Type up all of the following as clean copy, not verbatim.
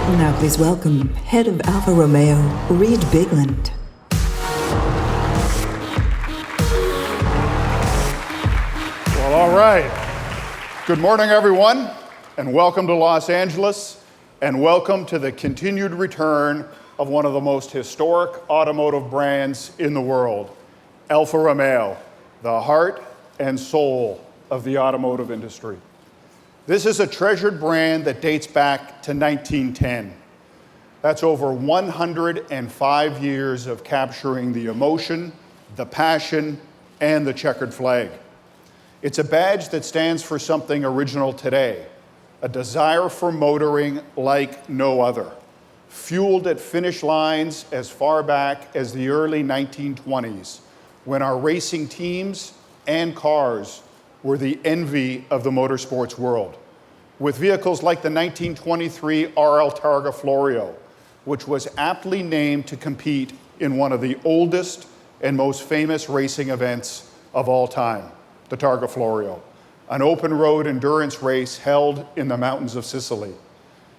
Now please welcome Head of Alfa Romeo, Reid Bigland. Well, all right. Good morning, everyone, and welcome to Los Angeles, and welcome to the continued return of one of the most historic automotive brands in the world, Alfa Romeo, the heart and soul of the automotive industry. This is a treasured brand that dates back to 1910. That's over 105 years of capturing the emotion, the passion, and the checkered flag. It's a badge that stands for something original today, a desire for motoring like no other, fueled at finish lines as far back as the early 1920s, when our racing teams and cars were the envy of the motorsports world, with vehicles like the 1923 RL Targa Florio, which was aptly named to compete in one of the oldest and most famous racing events of all time, the Targa Florio, an open road endurance race held in the mountains of Sicily,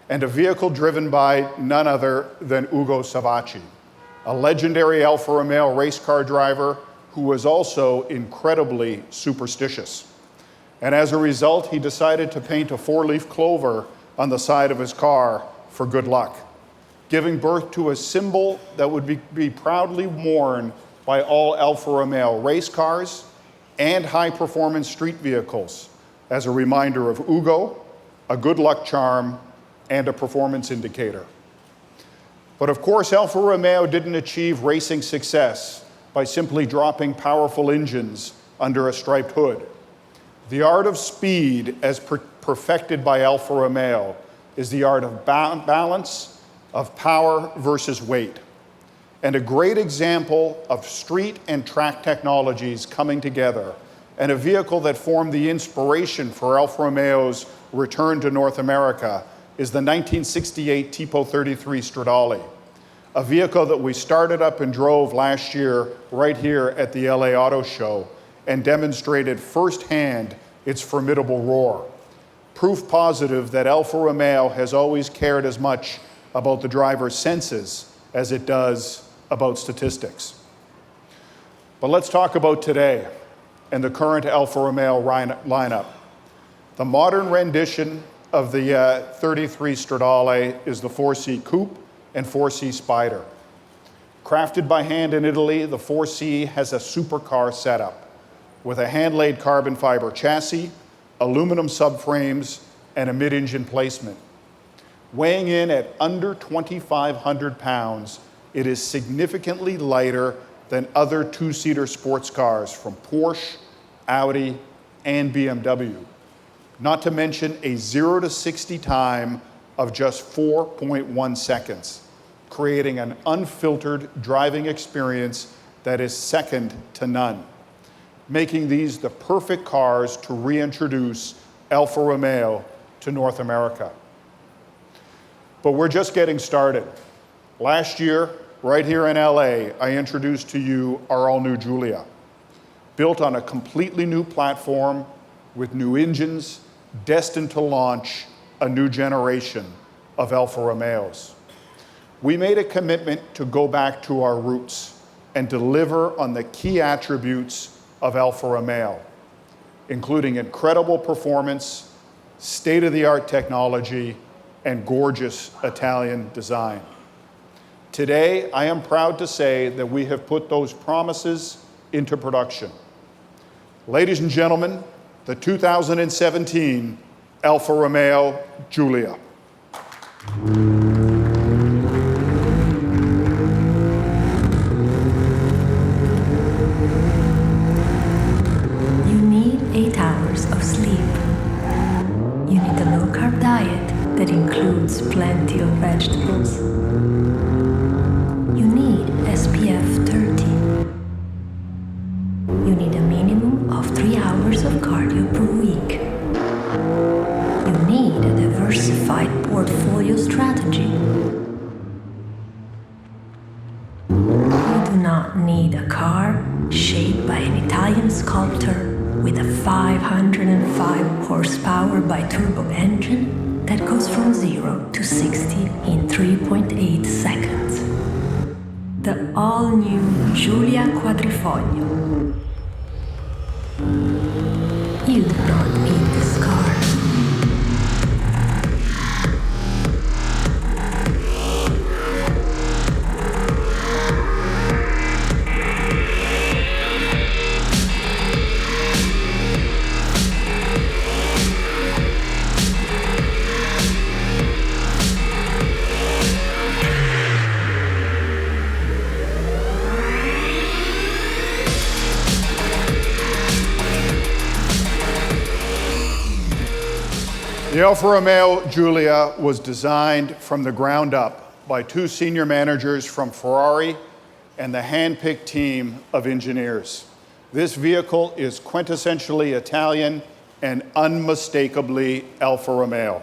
and a vehicle driven by none other than Ugo Savacci, a legendary Alfa Romeo race car driver who was also incredibly superstitious. And as a result, he decided to paint a four-leaf clover on the side of his car for good luck, giving birth to a symbol that would be proudly worn by all Alfa Romeo race cars and high-performance street vehicles as a reminder of Ugo, a good luck charm, and a performance indicator. But of course, Alfa Romeo didn't achieve racing success by simply dropping powerful engines under a striped hood. The art of speed, as perfected by Alfa Romeo, is the art of balance, of power versus weight. And a great example of street and track technologies coming together, and a vehicle that formed the inspiration for Alfa Romeo's return to North America, is the 1968 Tipo 33 Stradale, a vehicle that we started up and drove last year right here at the LA Auto Show and demonstrated firsthand its formidable roar. Proof positive that Alfa Romeo has always cared as much about the driver's senses as it does about statistics. But let's talk about today and the current Alfa Romeo lineup. The modern rendition of the 33 Stradale is the 4C Coupe and 4C Spider. Crafted by hand in Italy, the 4C has a supercar setup with a hand-laid carbon fiber chassis, aluminum subframes, and a mid-engine placement. Weighing in at under 2,500 pounds, it is significantly lighter than other two-seater sports cars from Porsche, Audi, and BMW. Not to mention a 0 to 60 time of just 4.1 seconds, creating an unfiltered driving experience that is second to none, making these the perfect cars to reintroduce Alfa Romeo to North America. But we're just getting started. Last year, right here in LA, I introduced to you our all-new Giulia, built on a completely new platform with new engines, destined to launch a new generation of Alfa Romeos. We made a commitment to go back to our roots and deliver on the key attributes of Alfa Romeo, including incredible performance, state-of-the-art technology, and gorgeous Italian design. Today, I am proud to say that we have put those promises into production. Ladies and gentlemen, the 2017 Alfa Romeo Giulia. You need 8 hours of sleep. You need a low-carb diet that includes plenty of vegetables. You need SPF 30. You need a minimum of 3 hours of cardio per week. You need a diversified portfolio strategy. You do not need a car shaped by an Italian sculptor with a 505 horsepower bi-turbo engine that goes from 0 to 60 in 3.8 seconds. The all-new Giulia Quadrifoglio. You do not need this car. The Alfa Romeo Giulia was designed from the ground up by two senior managers from Ferrari and the hand-picked team of engineers. This vehicle is quintessentially Italian and unmistakably Alfa Romeo.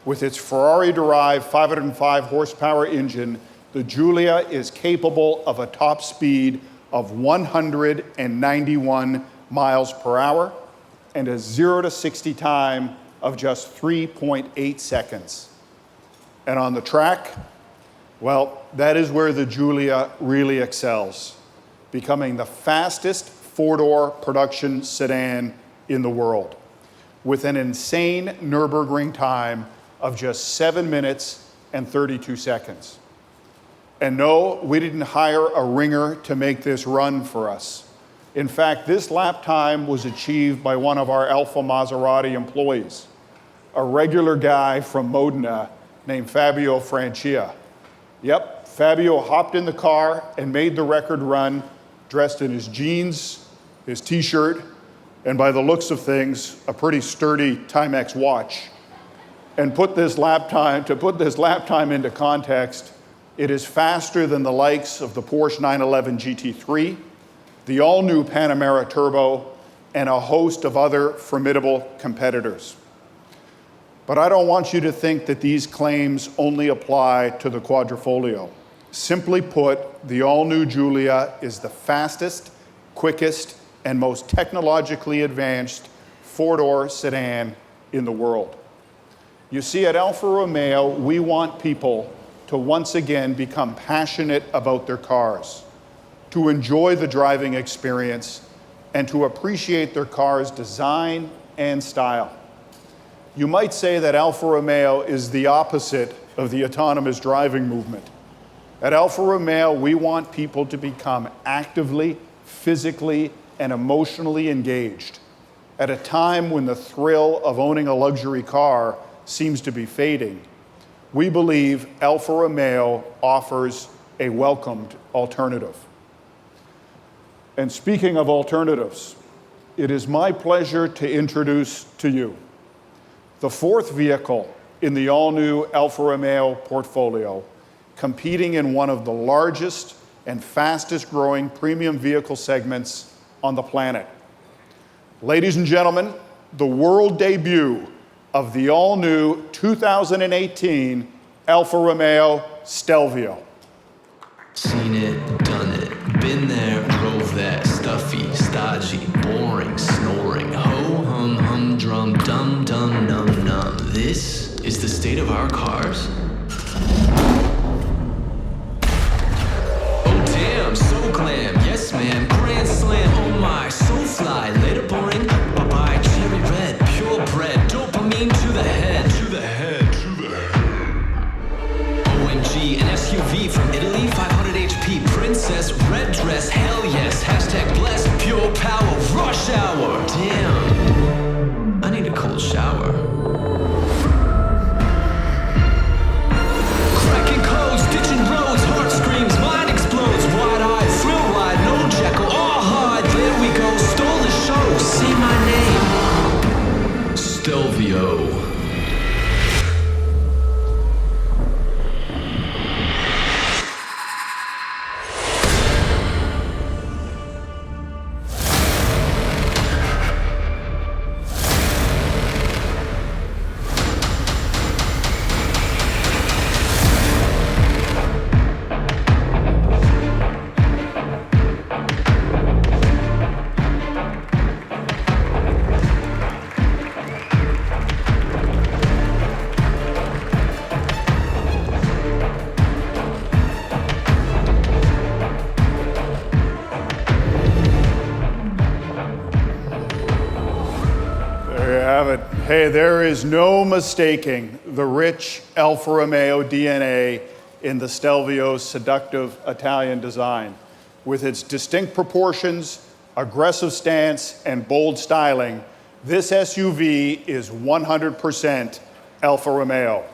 With its Ferrari-derived 505 horsepower engine, the Giulia is capable of a top speed of 191 miles per hour and a 0 to 60 time of just 3.8 seconds. And on the track, well, that is where the Giulia really excels, becoming the fastest four-door production sedan in the world, with an insane Nürburgring time of just 7 minutes and 32 seconds. And no, we didn't hire a ringer to make this run for us. In fact, this lap time was achieved by one of our Alfa Maserati employees, a regular guy from Modena named Fabio Francia. Yep, Fabio hopped in the car and made the record run dressed in his jeans, his t-shirt, and by the looks of things, a pretty sturdy Timex watch. And to put this lap time into context, it is faster than the likes of the Porsche 911 GT3, the all-new Panamera Turbo, and a host of other formidable competitors. But I don't want you to think that these claims only apply to the Quadrifoglio. Simply put, the all-new Giulia is the fastest, quickest, and most technologically advanced four-door sedan in the world. You see, at Alfa Romeo, we want people to once again become passionate about their cars, to enjoy the driving experience, and to appreciate their car's design and style. You might say that Alfa Romeo is the opposite of the autonomous driving movement. At Alfa Romeo, we want people to become actively, physically, and emotionally engaged. At a time when the thrill of owning a luxury car seems to be fading, we believe Alfa Romeo offers a welcomed alternative. And speaking of alternatives, it is my pleasure to introduce to you the fourth vehicle in the all-new Alfa Romeo portfolio, competing in one of the largest and fastest-growing premium vehicle segments on the planet. Ladies and gentlemen, the world debut of the all-new 2018 Alfa Romeo Stelvio. Seen it, done it, been there, drove that, stuffy, stodgy, boring, snoring, ho-hum, humdrum, dum-dum, num-num. This is the state of our cars? Oh damn, so glam, yes ma'am, grand slam, oh my, so fly, later boring, bye-bye, cherry red, purebred, dopamine to the head, to the head, to the head. OMG, an SUV from Italy, 500 HP, princess, red dress, hell yes, hashtag blessed, pure power, rush hour, damn, I need a cold shower. Cracking codes, ditching roads, heart screams, mind explodes, wide-eyed, thrill ride, no Jekyll, all hard, there we go, stole the show, say my name, Stelvio. Hey, there is no mistaking the rich Alfa Romeo DNA in the Stelvio's seductive Italian design. With its distinct proportions, aggressive stance, and bold styling, this SUV is 100% Alfa Romeo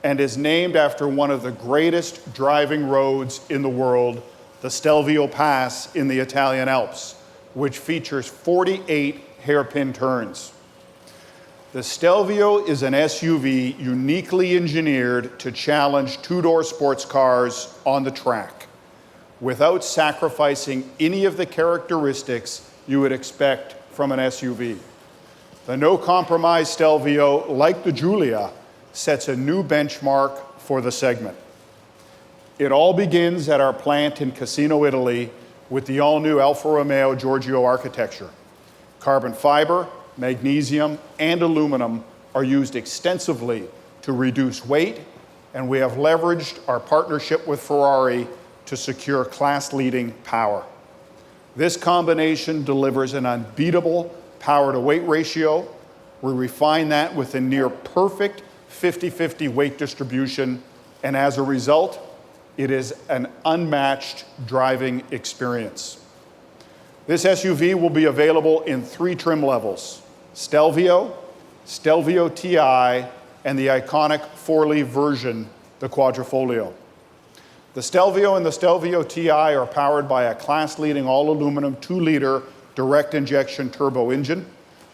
and is named after one of the greatest driving roads in the world, the Stelvio Pass in the Italian Alps, which features 48 hairpin turns. The Stelvio is an SUV uniquely engineered to challenge two-door sports cars on the track without sacrificing any of the characteristics you would expect from an SUV. The no-compromise Stelvio, like the Giulia, sets a new benchmark for the segment. It all begins at our plant in Cassino, Italy, with the all-new Alfa Romeo Giorgio architecture. Carbon fiber, magnesium, and aluminum are used extensively to reduce weight, and we have leveraged our partnership with Ferrari to secure class-leading power. This combination delivers an unbeatable power-to-weight ratio. We refine that with a near-perfect 50-50 weight distribution, and as a result, it is an unmatched driving experience. This SUV will be available in 3 trim levels: Stelvio, Stelvio TI, and the iconic 4-leaf version, the Quadrifoglio. The Stelvio and the Stelvio TI are powered by a class-leading all-aluminum 2-liter direct injection turbo engine,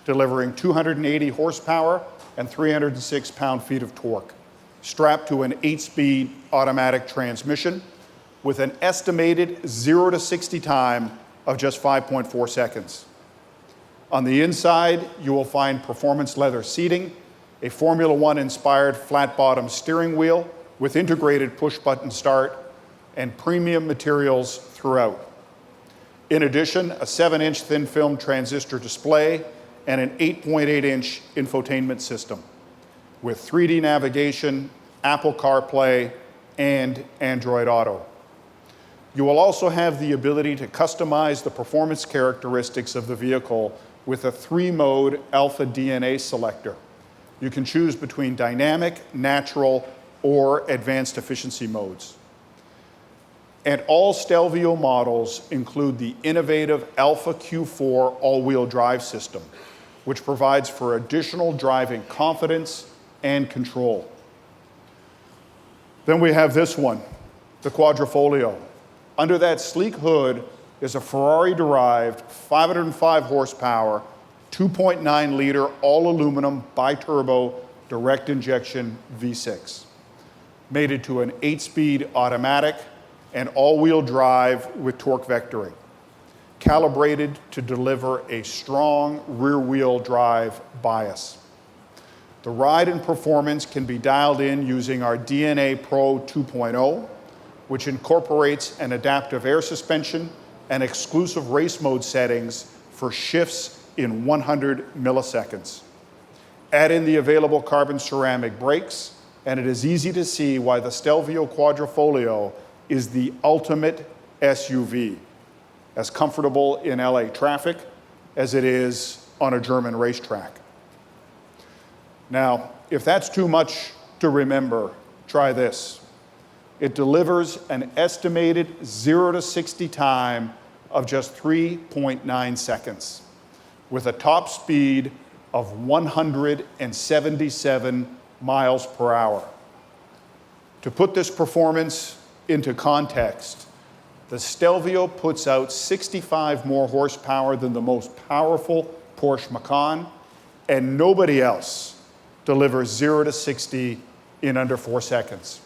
delivering 280 horsepower and 306 pound-feet of torque, strapped to an 8-speed automatic transmission with an estimated 0 to 60 time of just 5.4 seconds. On the inside, you will find performance leather seating, a Formula One inspired flat-bottom steering wheel with integrated push-button start, and premium materials throughout. In addition, a 7-inch thin-film transistor display and an 8.8-inch infotainment system with 3D navigation, Apple CarPlay, and Android Auto. You will also have the ability to customize the performance characteristics of the vehicle with a 3-mode Alpha DNA selector. You can choose between dynamic, natural, or advanced efficiency modes. And all Stelvio models include the innovative Alpha Q4 all-wheel drive system, which provides for additional driving confidence and control. Then we have this one, the Quadrifoglio. Under that sleek hood is a Ferrari-derived 505 horsepower, 2.9-liter all-aluminum biturbo direct injection V6, mated to an 8-speed automatic and all-wheel drive with torque vectoring, calibrated to deliver a strong rear-wheel drive bias. The ride and performance can be dialed in using our DNA Pro 2.0, which incorporates an adaptive air suspension and exclusive race mode settings for shifts in 100 milliseconds. Add in the available carbon ceramic brakes, and it is easy to see why the Stelvio Quadrifoglio is the ultimate SUV, as comfortable in LA traffic as it is on a German racetrack. Now, if that's too much to remember, try this. It delivers an estimated 0 to 60 time of just 3.9 seconds, with a top speed of 177 miles per hour. To put this performance into context, the Stelvio puts out 65 more horsepower than the most powerful Porsche Macan, and nobody else delivers 0 to 60 in under 4 seconds.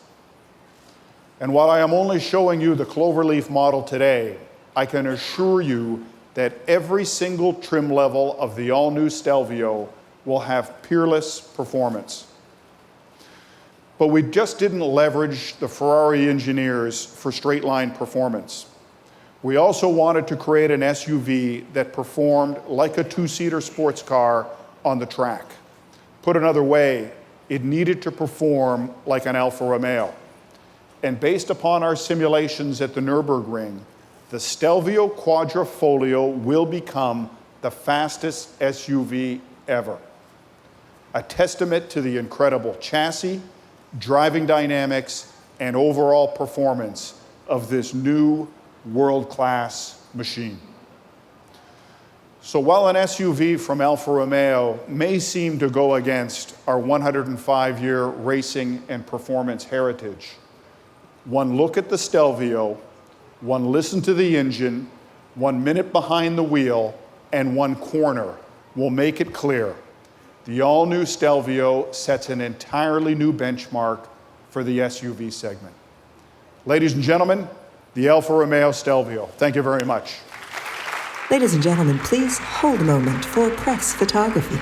And while I am only showing you the Cloverleaf model today, I can assure you that every single trim level of the all-new Stelvio will have peerless performance. But we just didn't leverage the Ferrari engineers for straight-line performance. We also wanted to create an SUV that performed like a 2-seater sports car on the track. Put another way, it needed to perform like an Alfa Romeo. And based upon our simulations at the Nürburgring, the Stelvio Quadrifoglio will become the fastest SUV ever. a testament to the incredible chassis, driving dynamics, and overall performance of this new world-class machine. So while an SUV from Alfa Romeo may seem to go against our 105-year racing and performance heritage, one look at the Stelvio, one listen to the engine, 1 minute behind the wheel, and 1 corner will make it clear the all-new Stelvio sets an entirely new benchmark for the SUV segment. Ladies and gentlemen, the Alfa Romeo Stelvio. Thank you very much. Ladies and gentlemen, please hold a moment for press photography.